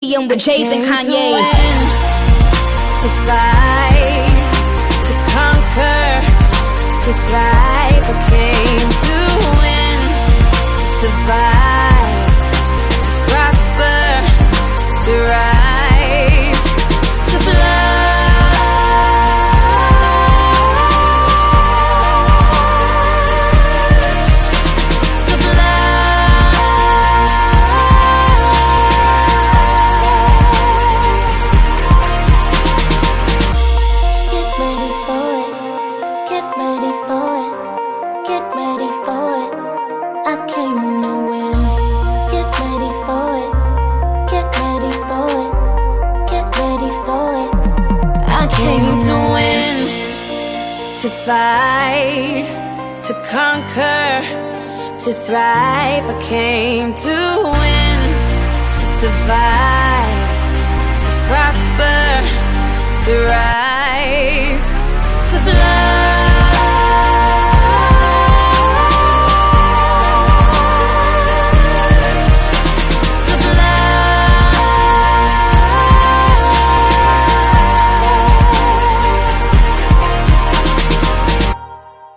With Jay and Kanye. To fight, to conquer, to thrive. I came to win, to survive, to prosper, to rise, to fly. To fight, to conquer, to thrive. I came to win, to survive, to prosper, to rise, to fly.